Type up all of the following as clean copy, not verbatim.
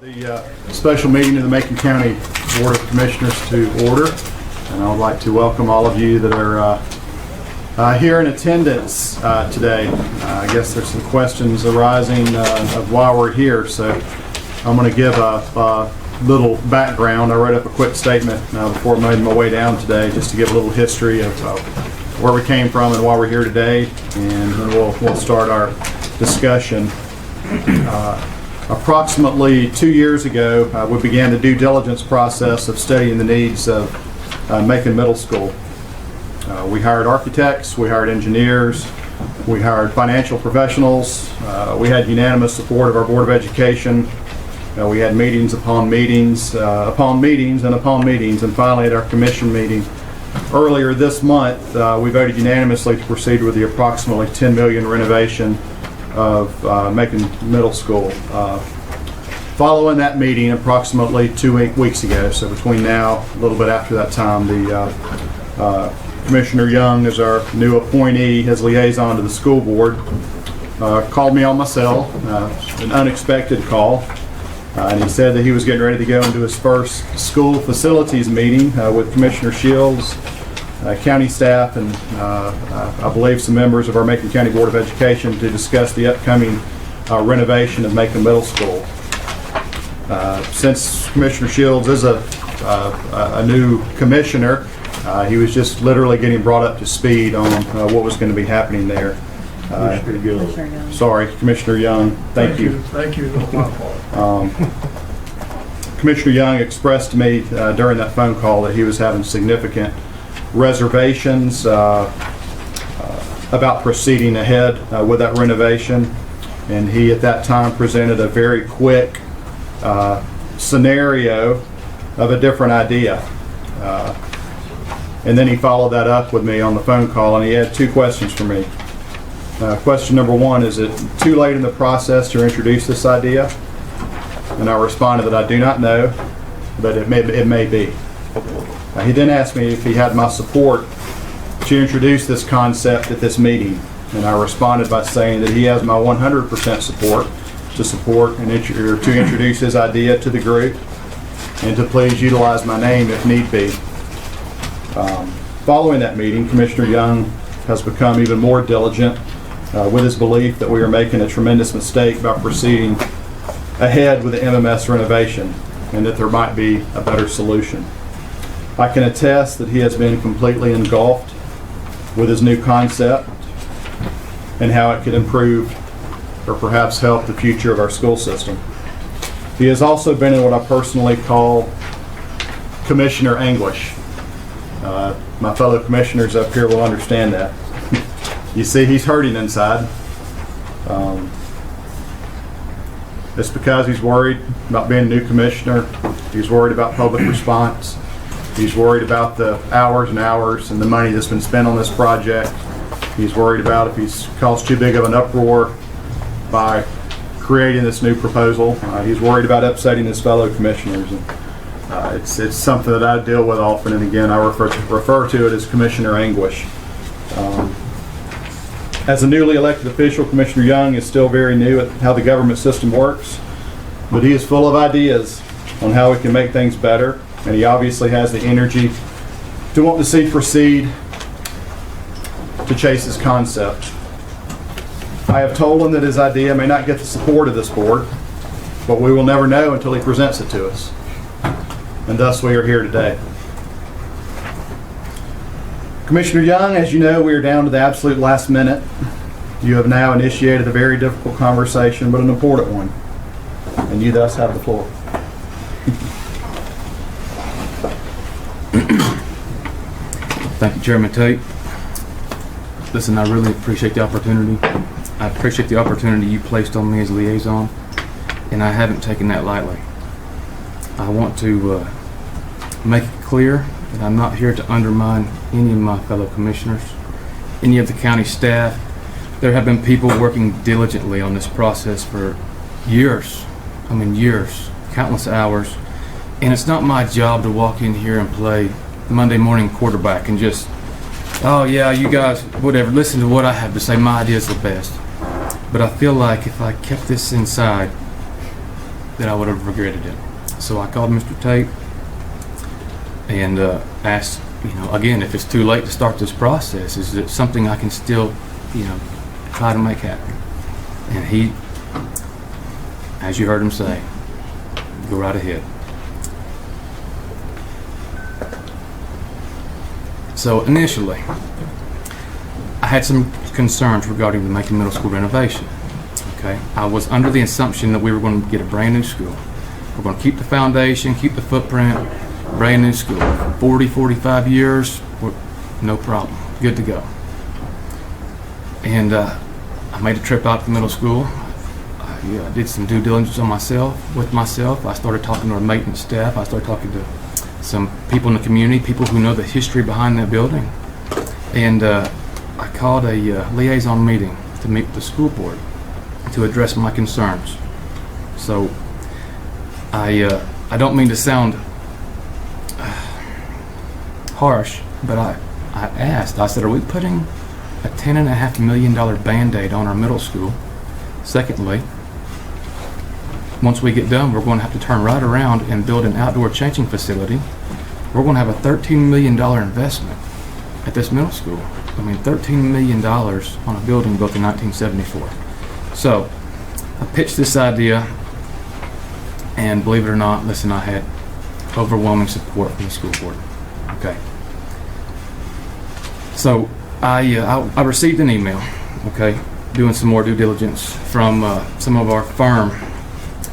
The special meeting of the Macon County Board of Commissioners to order, and I would like to welcome all of you that are here in attendance today. I guess there's some questions arising of why we're here, so I'm going to give a little background. I wrote up a quick statement before I made my way down today, just to give a little history of where we came from and why we're here today, and then we'll start our discussion. Approximately 2 years ago, we began the due diligence process of studying the needs of Macon Middle School. We hired architects, we hired engineers, we hired financial professionals, we had unanimous support of our Board of Education. We had meetings upon meetings, upon meetings, and finally at our commission meeting earlier this month, we voted unanimously to proceed with the approximately $10 million renovation of Macon Middle School. Following that meeting approximately 2 weeks ago, so between now, a little bit after that time, the Commissioner Young, as our new appointee, his liaison to the school board, called me on my cell, an unexpected call, and he said that he was getting ready to go into his first school facilities meeting with Commissioner Shields, county staff, and I believe some members of our Macon County Board of Education to discuss the upcoming renovation of Macon Middle School. Since Commissioner Shields is a new commissioner, he was just literally getting brought up to speed on what was going to be happening there. Sorry, Commissioner Young. Thank you. Thank you. No, my fault. Commissioner Young expressed to me during that phone call that he was having significant reservations about proceeding ahead with that renovation, and he at that time presented a very quick scenario of a different idea, and then he followed that up with me on the phone call, and he had two questions for me. Question number one: is it too late in the process to introduce this idea? And I responded that I do not know, but it may be. He then asked me if he had my support to introduce this concept at this meeting, and I responded by saying that he has my 100% support and to introduce his idea to the group, and to please utilize my name if need be. Following that meeting, Commissioner Young has become even more diligent with his belief that we are making a tremendous mistake by proceeding ahead with the MMS renovation, and that there might be a better solution. I can attest that he has been completely engulfed with his new concept and how it could improve or perhaps help the future of our school system. He has also been in what I personally call commissioner anguish. My fellow commissioners up here will understand that. You see, he's hurting inside. It's because he's worried about being a new commissioner. He's worried about public response. He's worried about the hours and hours and the money that's been spent on this project. He's worried about if he's caused too big of an uproar by creating this new proposal. He's worried about upsetting his fellow commissioners. And, it's something that I deal with often, and again, I refer to it as commissioner anguish. As a newly elected official, Commissioner Young is still very new at how the government system works, but he is full of ideas on how we can make things better, and he obviously has the energy to want to see proceed to chase his concept. I have told him that his idea may not get the support of this board, but we will never know until he presents it to us, and thus we are here today. Commissioner Young, as you know, we are down to the absolute last minute. You have now initiated a very difficult conversation, but an important one, and you thus have the floor. Thank you, Chairman Tate. Listen, I really appreciate the opportunity. I appreciate the opportunity you placed on me as liaison, and I haven't taken that lightly. I want to make it clear that I'm not here to undermine any of my fellow commissioners, any of the county staff. There have been people working diligently on this process for years. I mean years, countless hours, and it's not my job to walk in here and play Monday morning quarterback and just, oh yeah, you guys, whatever, listen to what I have to say, my idea is the best. But I feel like if I kept this inside, that I would have regretted it. So I called Mr. Tate and asked, again, if it's too late to start this process, is it something I can still, try to make happen? And he, as you heard him say, go right ahead. So initially, I had some concerns regarding the Macon Middle School renovation. Okay, I was under the assumption that we were going to get a brand new school. We're going to keep the foundation, keep the footprint, brand new school. 40, 45 years, no problem, good to go. And I made a trip out to the middle school. I did some due diligence on with myself. I started talking to our maintenance staff. I started talking to some people in the community, people who know the history behind that building. And I called a liaison meeting to meet with the school board to address my concerns. So I don't mean to sound harsh, but I asked, I said, are we putting a $10.5 million Band-Aid on our middle school? Secondly, once we get done, we're going to have to turn right around and build an outdoor changing facility. We're going to have a $13 million investment at this middle school. I mean, $13 million on a building built in 1974. So I pitched this idea, and believe it or not, listen, I had overwhelming support from the school board. Okay. So I received an email, okay, doing some more due diligence from some of our firm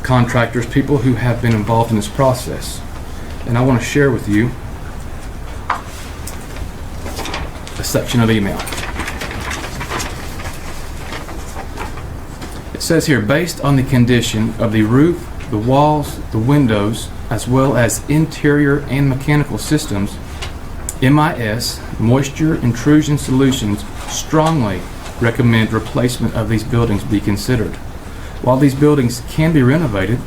contractors, people who have been involved in this process. And I want to share with you a section of the email. It says here, based on the condition of the roof, the walls, the windows, as well as interior and mechanical systems, MIS, Moisture Intrusion Solutions, strongly recommend replacement of these buildings be considered. While these buildings can be renovated,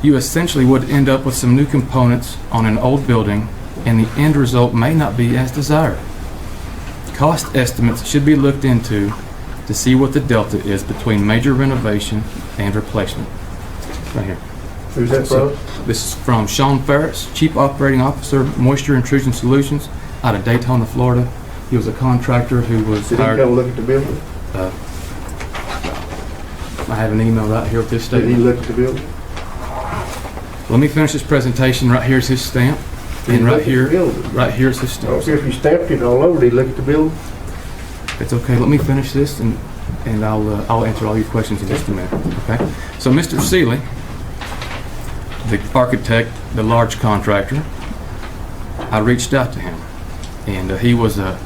you essentially would end up with some new components on an old building, and the end result may not be as desired. Cost estimates should be looked into to see what the delta is between major renovation and replacement. Right here. Who's that So, from? this is from Sean Ferris, Chief Operating Officer, Moisture Intrusion Solutions, out of Daytona, Florida. He was a contractor who was Did he hired. come look at the building? I have an email right here with this Did he statement. look at the building? Let me finish this presentation. Right here is his stamp, Did he and look right at the here, building? right here is his I don't stamp. care if you stamped it all over, did he look at the building? It's okay. Let me finish this, and I'll answer all your questions in just a minute. Okay. So Mr. Seeley, the architect, the large contractor, I reached out to him, and he was a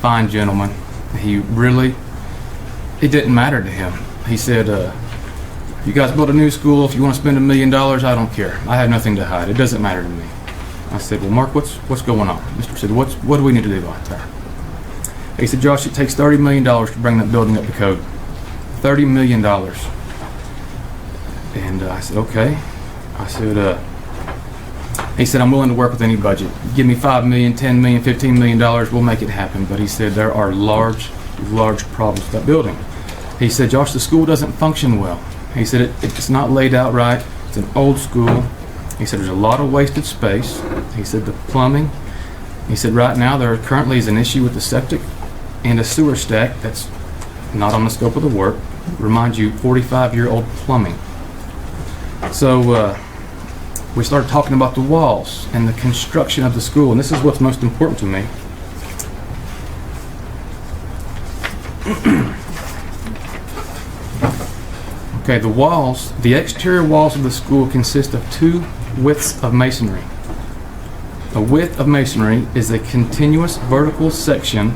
fine gentleman. It didn't matter to him. He said, you guys build a new school, if you want to spend $1 million, I don't care. I have nothing to hide. It doesn't matter to me. I said, well, Mark, what's going on? Mr. said, what do we need to do about that? He said, Josh, it takes $30 million to bring that building up to code. $30 million. And I said, okay. I said, he said, I'm willing to work with any budget. Give me $5 million, $10 million, $15 million, we'll make it happen. But he said, there are large problems with that building. He said, Josh, the school doesn't function well. He said, it's not laid out right. It's an old school. He said, there's a lot of wasted space. He said, the plumbing. He said, right now there currently is an issue with the septic and a sewer stack that's not on the scope of the work. Remind you, 45-year-old plumbing. So we started talking about the walls and the construction of the school, and this is what's most important to me. Okay, the exterior walls of the school consist of two widths of masonry. A width of masonry is a continuous vertical section,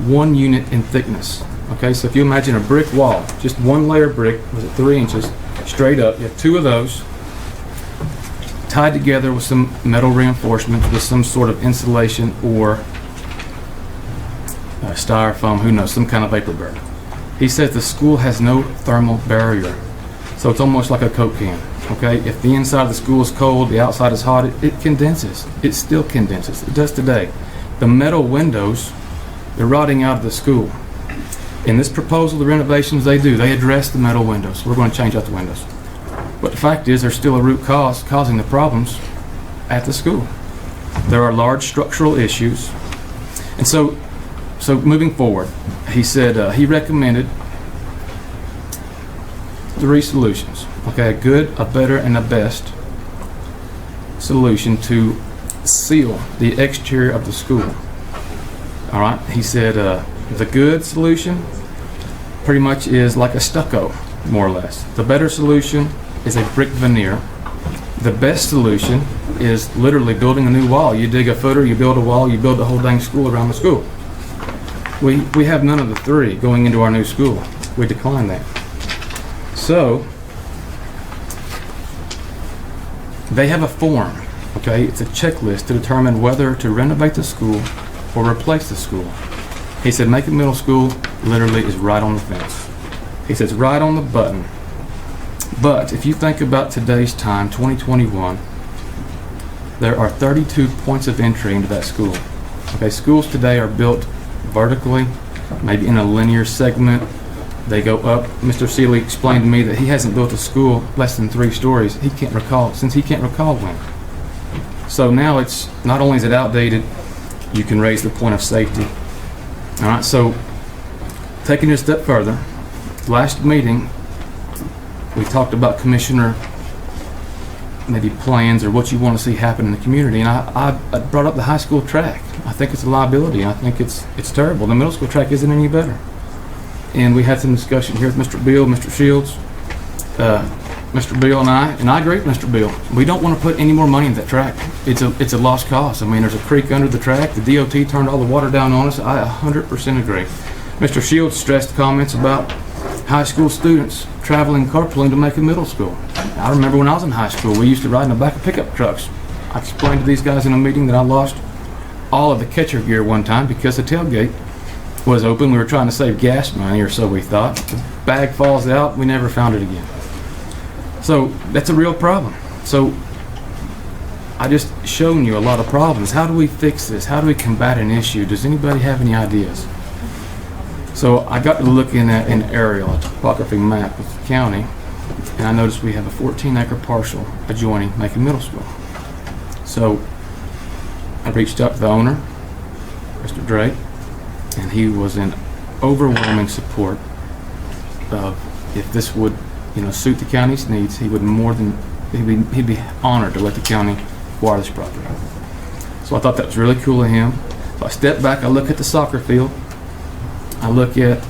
1 unit in thickness. Okay, so if you imagine a brick wall, just one layer brick, was it 3 inches, straight up, you have two of those, tied together with some metal reinforcements with some sort of insulation or styrofoam, who knows, some kind of vapor barrier. He says the school has no thermal barrier, so it's almost like a Coke can. Okay, if the inside of the school is cold, the outside is hot, it condenses. It still condenses. It does today. The metal windows, they're rotting out of the school. In this proposal, the renovations they do, they address the metal windows. We're going to change out the windows. But the fact is, there's still a root cause causing the problems at the school. There are large structural issues. And so moving forward, he said he recommended 3 solutions. Okay, a good, a better, and a best solution to seal the exterior of the school. All right, he said the good solution pretty much is like a stucco, more or less. The better solution is a brick veneer. The best solution is literally building a new wall. You dig a footer, you build a wall, you build the whole dang school around the school. We have none of the 3 going into our new school. We decline that. So they have a form, okay? It's a checklist to determine whether to renovate the school or replace the school. He said Macon Middle School literally is right on the fence. He says right on the button. But if you think about today's time, 2021, there are 32 points of entry into that school. Okay, schools today are built vertically, maybe in a linear segment. They go up. Mr. Seeley explained to me that he hasn't built a school less than 3 stories. He can't recall when. So now it's, not only is it outdated, you can raise the point of safety. All right, so taking it a step further, last meeting, we talked about commissioner maybe plans or what you want to see happen in the community, and I brought up the high school track. I think it's a liability. I think it's terrible. The middle school track isn't any better. And we had some discussion here with Mr. Beal, Mr. Shields, Mr. Beal and I agree with Mr. Beal. We don't want to put any more money in that track. It's a lost cause. I mean, there's a creek under the track. The DOT turned all the water down on us. I 100% agree. Mr. Shields stressed comments about high school students traveling carpooling to Macon Middle School. I remember when I was in high school, we used to ride in the back of pickup trucks. I explained to these guys in a meeting that I lost all of the catcher gear one time because the tailgate was open. We were trying to save gas money, or so we thought. The bag falls out. We never found it again. So that's a real problem. So I just shown you a lot of problems. How do we fix this? How do we combat an issue? Does anybody have any ideas? So I got to looking at an aerial, a topography map of the county, and I noticed we have a 14-acre parcel adjoining Macon Middle School. So I reached out to the owner, Mr. Drake, and he was in overwhelming support of if this would, suit the county's needs. He would he'd be honored to let the county acquire this property. So I thought that was really cool of him. So I stepped back, I look at the soccer field, I look at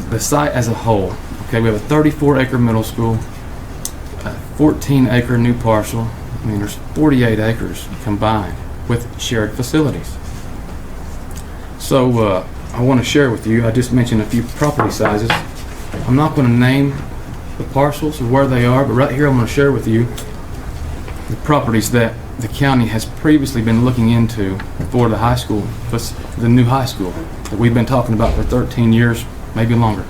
the site as a whole. Okay, we have a 34-acre middle school, a 14-acre new parcel. I mean, there's 48 acres combined with shared facilities. So I want to share with you, I just mentioned a few property sizes. I'm not going to name the parcels or where they are, but right here I'm going to share with you the properties that the county has previously been looking into for the high school, the new high school that we've been talking about for 13 years, maybe longer.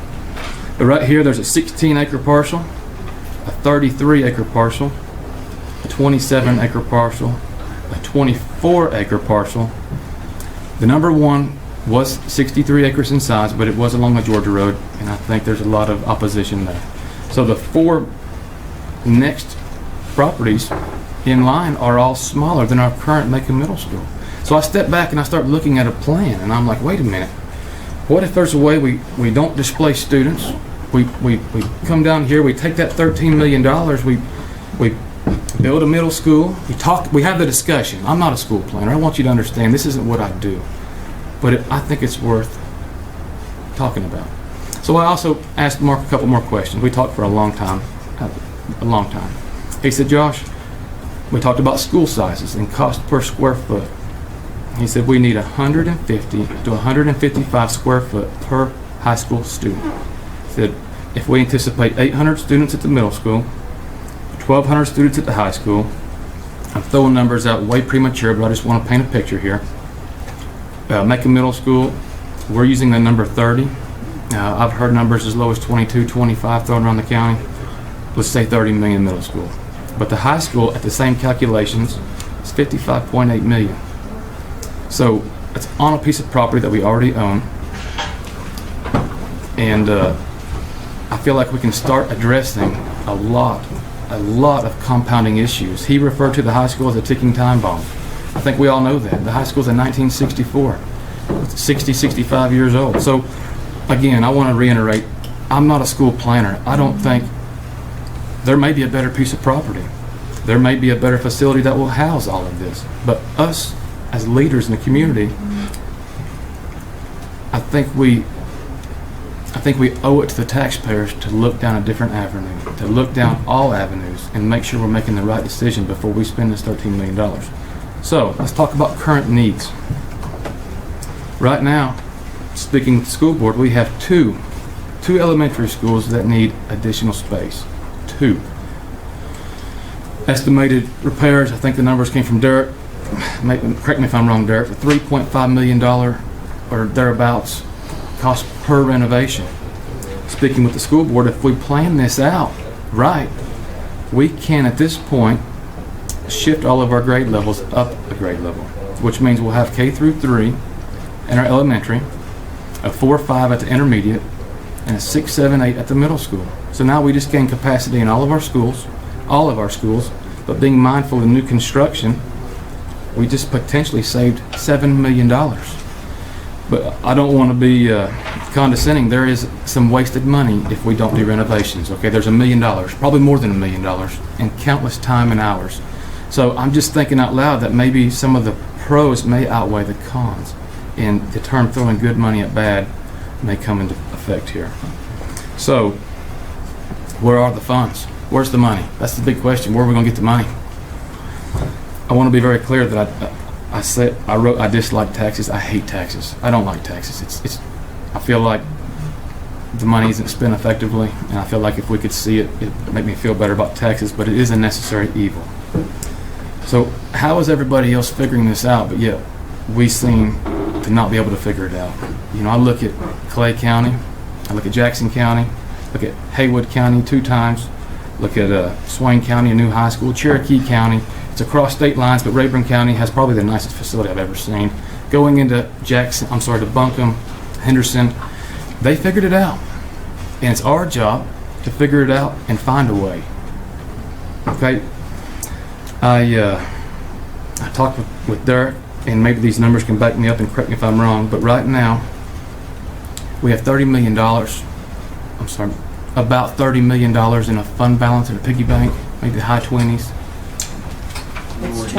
But right here there's a 16-acre parcel, a 33-acre parcel, a 27-acre parcel, a 24-acre parcel. The number one was 63 acres in size, but it was along the Georgia Road, and I think there's a lot of opposition there. So the 4 next properties in line are all smaller than our current Macon Middle School. So I step back and I start looking at a plan, and I'm like, wait a minute. What if there's a way we don't displace students? We come down here, we take that $13 million, we build a middle school, we have the discussion. I'm not a school planner. I want you to understand this isn't what I do. But I think it's worth talking about. So I also asked Mark a couple more questions. We talked for a long time. He said, Josh, we talked about school sizes and cost per square foot. He said we need 150 to 155 square foot per high school student. He said if we anticipate 800 students at the middle school, 1,200 students at the high school, I'm throwing numbers out way premature, but I just want to paint a picture here. Macon Middle School, we're using the number 30. I've heard numbers as low as 22, 25 thrown around the county. Let's say 30 million middle school. But the high school, at the same calculations, is 55.8 million. So it's on a piece of property that we already own. And I feel like we can start addressing a lot of compounding issues. He referred to the high school as a ticking time bomb. I think we all know that. The high school's in 1964. It's 60, 65 years old. So, again, I want to reiterate, I'm not a school planner. I don't think there may be a better piece of property. There may be a better facility that will house all of this. But us, as leaders in the community, I think we owe it to the taxpayers to look down a different avenue, to look down all avenues and make sure we're making the right decision before we spend this $13 million. So let's talk about current needs. Right now, speaking with the school board, we have two elementary schools that need additional space. Two. Estimated repairs, I think the numbers came from Derek, correct me if I'm wrong, Derek, for $3.5 million or thereabouts cost per renovation. Speaking with the school board, if we plan this out right, we can at this point shift all of our grade levels up a grade level, which means we'll have K through 3 in our elementary, a 4-5 at the intermediate, and a 6-7-8 at the middle school. So now we just gain capacity in all of our schools, but being mindful of new construction, we just potentially saved $7 million. But I don't want to be condescending. There is some wasted money if we don't do renovations. Okay, there's $1 million, probably more than $1 million, and countless time and hours. So I'm just thinking out loud that maybe some of the pros may outweigh the cons, and the term throwing good money at bad may come into effect here. So where are the funds? Where's the money? That's the big question. Where are we going to get the money? I want to be very clear that I wrote I dislike taxes. I hate taxes. I don't like taxes. I feel like the money isn't spent effectively, and I feel like if we could see it, it'd make me feel better about taxes, but it is a necessary evil. So how is everybody else figuring this out, but yet we seem to not be able to figure it out? You know, I look at Clay County, I look at Jackson County, look at Haywood County 2 times, look at Swain County, a new high school, Cherokee County. It's across state lines, but Rayburn County has probably the nicest facility I've ever seen. Going into to Buncombe, Henderson, they figured it out. And it's our job to figure it out and find a way. Okay? I talked with Derek, and maybe these numbers can back me up and correct me if I'm wrong, but right now, we have $30 million, about $30 million in a fund balance in a piggy bank, maybe the high 20s. It's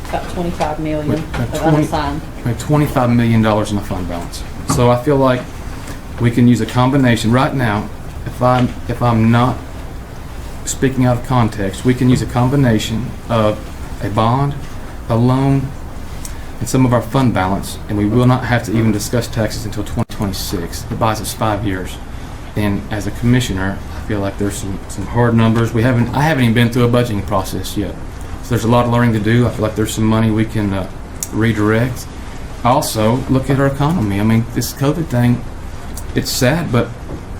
about 25 million of unassigned. We have $25 million in a fund balance. So I feel like we can use a combination. Right now, if I'm not speaking out of context, we can use a combination of a bond, a loan, and some of our fund balance, and we will not have to even discuss taxes until 2026. It buys us 5 years. And as a commissioner, I feel like there's some hard numbers. I haven't even been through a budgeting process yet. So there's a lot of learning to do. I feel like there's some money we can redirect. Also, look at our economy. I mean, this COVID thing, it's sad, but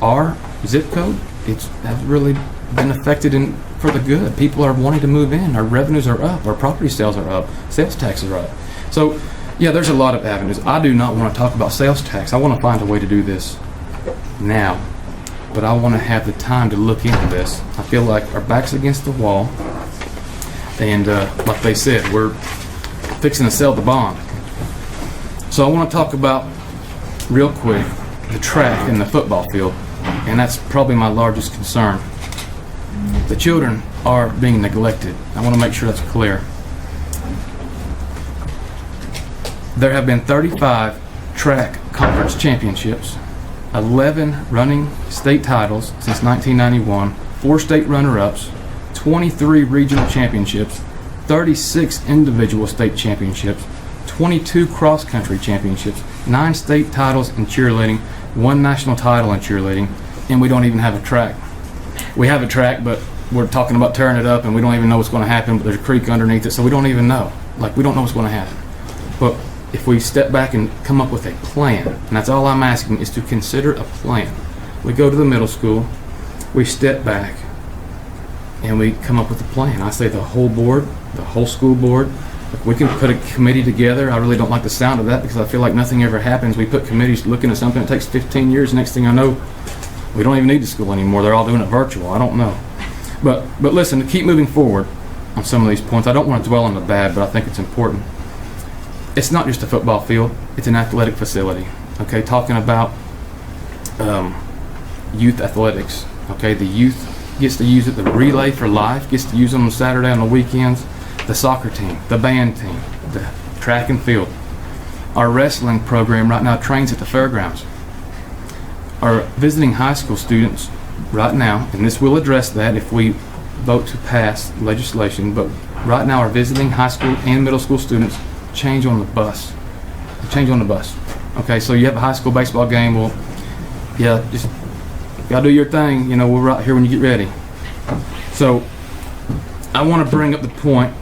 our zip code, has really been affected for the good. People are wanting to move in. Our revenues are up. Our property sales are up. Sales taxes are up. So, yeah, there's a lot of avenues. I do not want to talk about sales tax. I want to find a way to do this now. But I want to have the time to look into this. I feel like our back's against the wall. And like they said, we're fixing to sell the bond. So I want to talk about, real quick, the track and the football field. And that's probably my largest concern. The children are being neglected. I want to make sure that's clear. There have been 35 track conference championships, 11 running state titles since 1991, 4 state runner-ups, 23 regional championships, 36 individual state championships, 22 cross-country championships, 9 state titles in cheerleading, 1 national title in cheerleading, and we don't even have a track. We have a track, but we're talking about tearing it up, and we don't even know what's going to happen, but there's a creek underneath it, so we don't even know. We don't know what's going to happen. But if we step back and come up with a plan, and that's all I'm asking, is to consider a plan. We go to the middle school, we step back, and we come up with a plan. I say the whole board, the whole school board, we can put a committee together. I really don't like the sound of that because I feel like nothing ever happens. We put committees looking at something, it takes 15 years, next thing I know, we don't even need the school anymore. They're all doing it virtual. I don't know. But listen, to keep moving forward on some of these points, I don't want to dwell on the bad, but I think it's important. It's not just a football field, it's an athletic facility. Okay, talking about youth athletics. Okay, the youth gets to use it. The Relay for Life gets to use it on Saturday, on the weekends. The soccer team, the band team, the track and field. Our wrestling program right now trains at the fairgrounds. Our visiting high school students right now, and this will address that if we vote to pass legislation, but right now our visiting high school and middle school students change on the bus. Change on the bus. Okay, so you have a high school baseball game, well, yeah, just gotta do your thing, you know, we're right here when you get ready. So I want to bring up the point,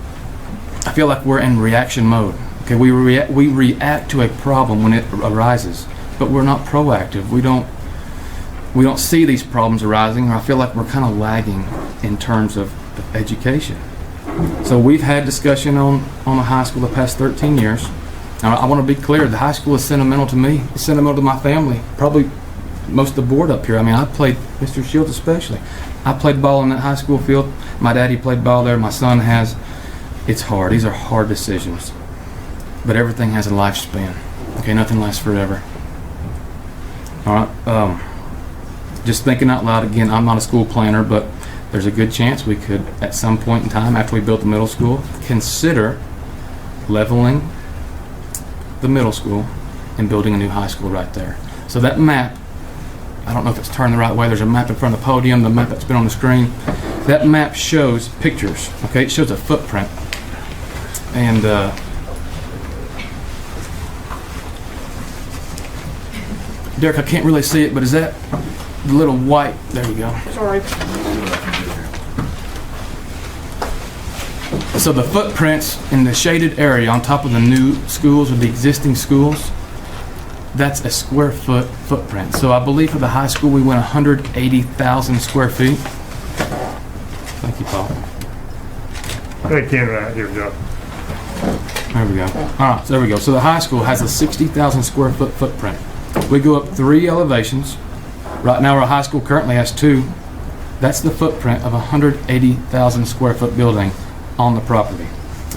I feel like we're in reaction mode. Okay, we react to a problem when it arises, but we're not proactive. We don't see these problems arising, or I feel like we're kind of lagging in terms of education. So we've had discussion on the high school the past 13 years. Now, I want to be clear, the high school is sentimental to me. It's sentimental to my family, probably most of the board up here. I mean, I played, Mr. Shields especially. I played ball in that high school field. My daddy played ball there. My son has. It's hard. These are hard decisions. But everything has a lifespan. Okay, nothing lasts forever. All right. Just thinking out loud again, I'm not a school planner, but there's a good chance we could, at some point in time after we built the middle school, consider leveling the middle school and building a new high school right there. So that map, I don't know if it's turned the right way. There's a map in front of the podium, the map that's been on the screen. That map shows pictures, okay? It shows a footprint. And Derek, I can't really see it, but is that the little white? There you go. Sorry. So the footprints in the shaded area on top of the new schools or the existing schools, that's a square foot footprint. So I believe for the high school we went 180,000 square feet. Thank you, Paul. Hey, Ken, right here, Joe. There we go. All right, so there we go. So the high school has a 60,000 square foot footprint. We go up 3 elevations. Right now our high school currently has 2. That's the footprint of a 180,000 square foot building on the property.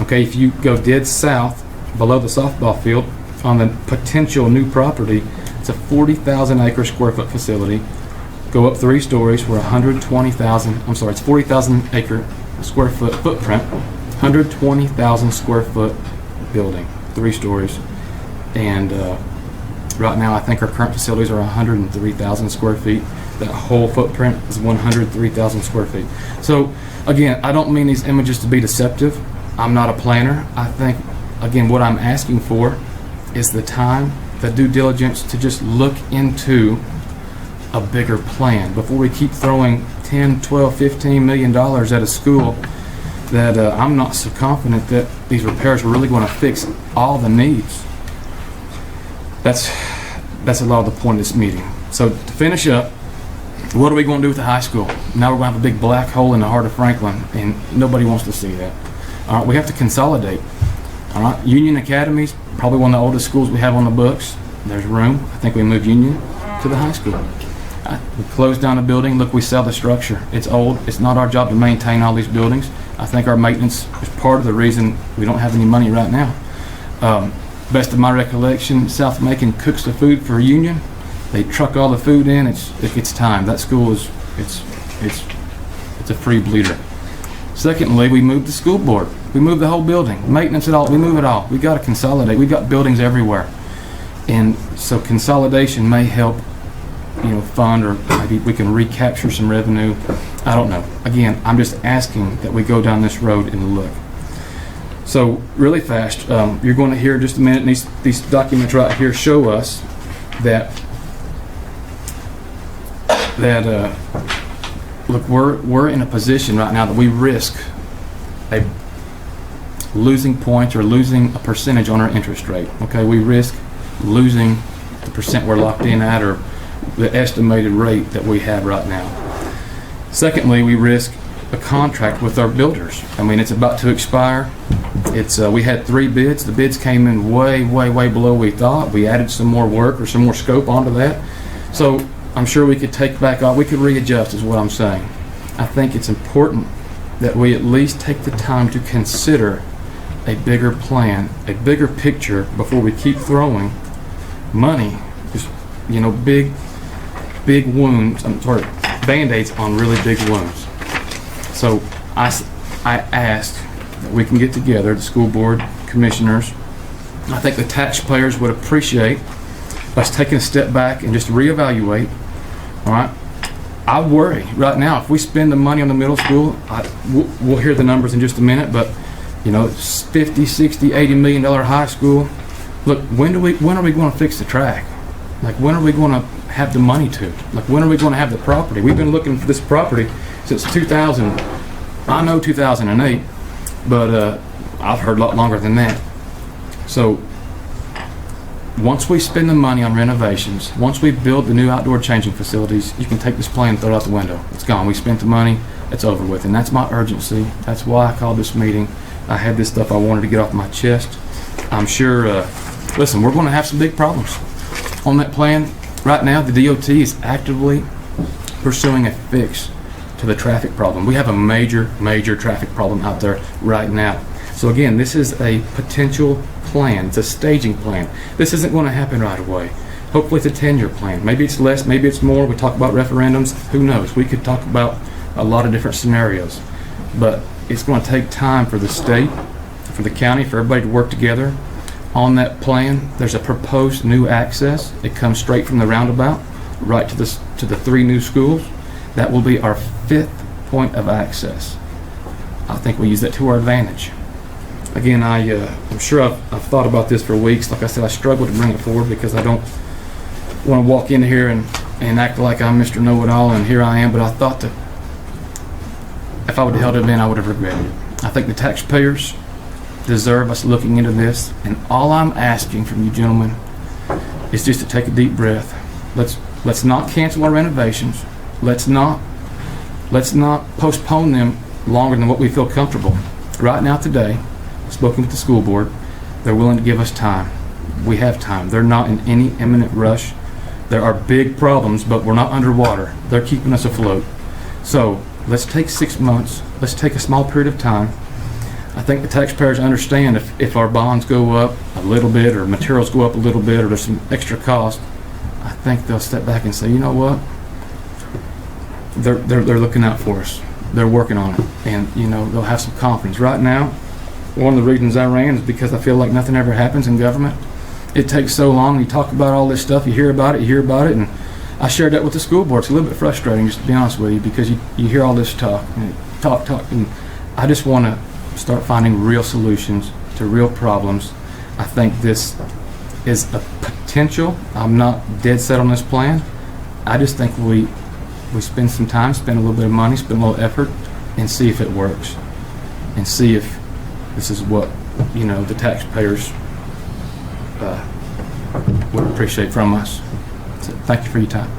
Okay, if you go dead south below the softball field on the potential new property, it's a 40,000 acre square foot facility. Go up 3 stories for 120,000, I'm sorry, it's 40,000 acre square foot footprint, 120,000 square foot building, 3 stories. And right now I think our current facilities are 103,000 square feet. That whole footprint is 103,000 square feet. So again, I don't mean these images to be deceptive. I'm not a planner. I think, again, what I'm asking for is the time, the due diligence to just look into a bigger plan before we keep throwing 10, 12, 15 million dollars at a school that I'm not so confident that these repairs are really going to fix all the needs. That's a lot of the point of this meeting. So to finish up, what are we going to do with the high school? Now we're going to have a big black hole in the heart of Franklin, and nobody wants to see that. All right, we have to consolidate. All right, Union Academy's probably one of the oldest schools we have on the books. There's room. I think we move Union to the high school. We close down the building. Look, we sell the structure. It's old. It's not our job to maintain all these buildings. I think our maintenance is part of the reason we don't have any money right now. Best of my recollection, South Macon cooks the food for Union. They truck all the food in. It's time. That school is it's a free bleeder. Secondly, we moved the school board. We moved the whole building. Maintenance, it all. We move it all. We got to consolidate. We've got buildings everywhere, and so consolidation may help, fund, or maybe we can recapture some revenue. I don't know. Again, I'm just asking that we go down this road and look. So really fast, you're going to hear in just a minute. These documents right here show us that look, we're in a position right now that we risk a losing point or losing a percentage on our interest rate. Okay, we risk losing the percent we're locked in at, or the estimated rate that we have right now. Secondly, we risk a contract with our builders. I mean, it's about to expire. We had 3 bids. The bids came in way below what we thought. We added some more work or some more scope onto that. So I'm sure we could take back off. We could readjust, is what I'm saying. I think it's important that we at least take the time to consider a bigger plan, a bigger picture before we keep throwing money, just, big wounds, Band-Aids on really big wounds. So I asked that we can get together, the school board commissioners. I think the taxpayers would appreciate us taking a step back and just reevaluate. All right. I worry right now if we spend the money on the middle school, we'll hear the numbers in just a minute, but it's 50, 60, 80 million dollar high school. Look, when are we going to fix the track? Like, when are we going to have the money to? Like, when are we going to have the property? We've been looking for this property since 2000. I know 2008, but I've heard a lot longer than that. So once we spend the money on renovations, once we build the new outdoor changing facilities, you can take this plan and throw it out the window. It's gone. We spent the money. It's over with. And that's my urgency. That's why I called this meeting. I had this stuff I wanted to get off my chest. I'm sure, listen, we're going to have some big problems on that plan. Right now, the DOT is actively pursuing a fix to the traffic problem. We have a major traffic problem out there right now. So again, this is a potential plan. It's a staging plan. This isn't going to happen right away. Hopefully it's a 10-year plan. Maybe it's less, maybe it's more. We talk about referendums. Who knows? We could talk about a lot of different scenarios. But it's going to take time for the state, for the county, for everybody to work together on that plan. There's a proposed new access. It comes straight from the roundabout right to the 3 new schools. That will be our 5th point of access. I think we use that to our advantage. Again, I'm sure I've thought about this for weeks. Like I said, I struggle to bring it forward because I don't want to walk in here and act like I'm Mr. Know-It-All, and here I am. But I thought that if I would have held it in, I would have regretted it. I think the taxpayers deserve us looking into this, and all I'm asking from you gentlemen is just to take a deep breath. Let's not cancel our renovations. Let's not postpone them longer than what we feel comfortable. Right now, today, I've spoken with the school board. They're willing to give us time. We have time. They're not in any imminent rush. There are big problems, but we're not underwater. They're keeping us afloat. So let's take 6 months. Let's take a small period of time. I think the taxpayers understand if our bonds go up a little bit, or materials go up a little bit, or there's some extra cost, I think they'll step back and say, you know what? They're looking out for us. They're working on it, and they'll have some confidence. Right now, one of the reasons I ran is because I feel like nothing ever happens in government. It takes so long. You talk about all this stuff, you hear about it, and I shared that with the school board. It's a little bit frustrating, just to be honest with you, because you hear all this talk, and I just want to start finding real solutions to real problems. I think this is a potential. I'm not dead set on this plan. I just think we spend some time, spend a little bit of money, spend a little effort, and see if it works, and see if this is what the taxpayers would appreciate from us. So thank you for your time.